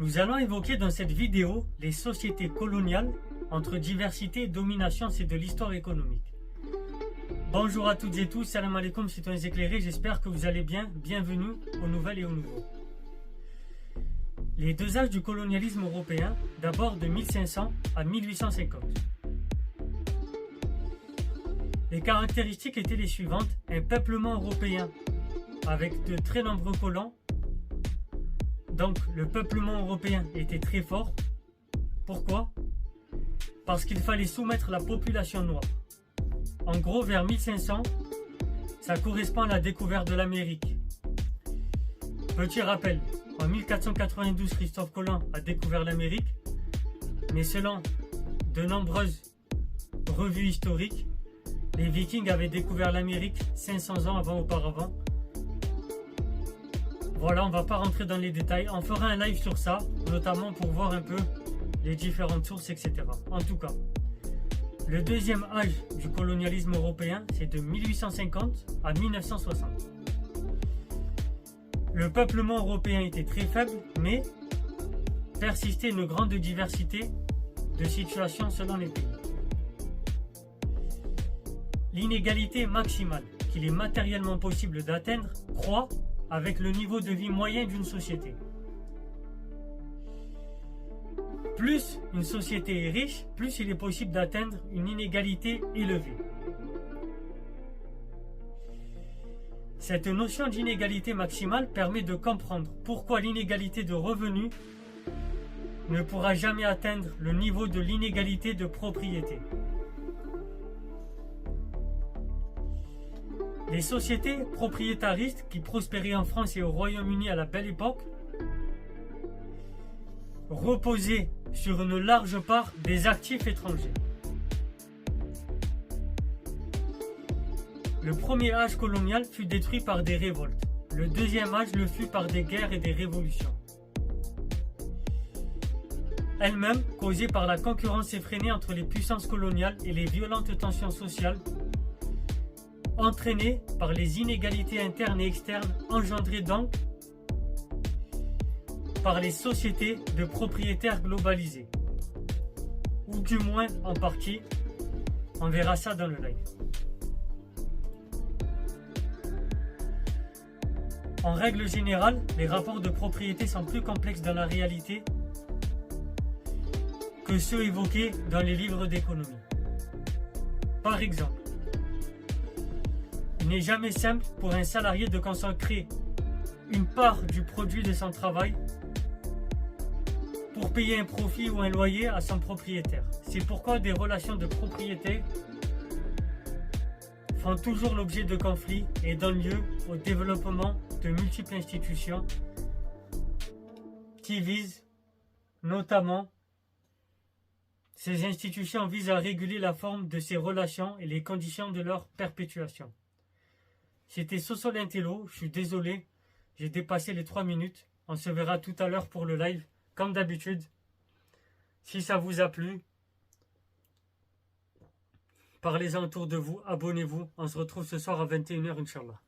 Nous allons évoquer dans cette vidéo les sociétés coloniales entre diversité, domination, c'est de l'histoire économique. Bonjour à toutes et tous, salam alaikum citoyens éclairés, j'espère que vous allez bien, bienvenue aux nouvelles et aux nouveaux. Les deux âges du colonialisme européen, d'abord de 1500 à 1850. Les caractéristiques étaient les suivantes: un peuplement européen avec de très nombreux colons. Donc le peuplement européen était très fort. Pourquoi? Parce qu'il fallait soumettre la population noire. En gros, vers 1500, ça correspond à la découverte de l'Amérique. Petit rappel, en 1492, Christophe Colomb a découvert l'Amérique, mais selon de nombreuses revues historiques, les Vikings avaient découvert l'Amérique 500 ans auparavant. Voilà, on ne va pas rentrer dans les détails. On fera un live sur ça, notamment pour voir un peu les différentes sources, etc. En tout cas, le deuxième âge du colonialisme européen, c'est de 1850 à 1960. Le peuplement européen était très faible, mais persistait une grande diversité de situations selon les pays. L'inégalité maximale qu'il est matériellement possible d'atteindre croît avec le niveau de vie moyen d'une société. Plus une société est riche, plus il est possible d'atteindre une inégalité élevée. Cette notion d'inégalité maximale permet de comprendre pourquoi l'inégalité de revenus ne pourra jamais atteindre le niveau de l'inégalité de propriété. Les sociétés propriétaristes qui prospéraient en France et au Royaume-Uni à la belle époque reposaient sur une large part des actifs étrangers. Le premier âge colonial fut détruit par des révoltes. Le deuxième âge le fut par des guerres et des révolutions. Elles-mêmes causées par la concurrence effrénée entre les puissances coloniales et les violentes tensions sociales entraînées par les inégalités internes et externes engendrées donc par les sociétés de propriétaires globalisés. Ou du moins en partie, on verra ça dans le live. En règle générale, les rapports de propriété sont plus complexes dans la réalité que ceux évoqués dans les livres d'économie. Par exemple, il n'est jamais simple pour un salarié de consacrer une part du produit de son travail pour payer un profit ou un loyer à son propriétaire. C'est pourquoi des relations de propriété font toujours l'objet de conflits et donnent lieu au développement de multiples institutions qui visent notamment, ces institutions visent à réguler la forme de ces relations et les conditions de leur perpétuation. C'était Soso l'Intello, je suis désolé, j'ai dépassé les 3 minutes. On se verra tout à l'heure pour le live, comme d'habitude. Si ça vous a plu, parlez-en autour de vous, abonnez-vous. On se retrouve ce soir à 21h, Inch'Allah.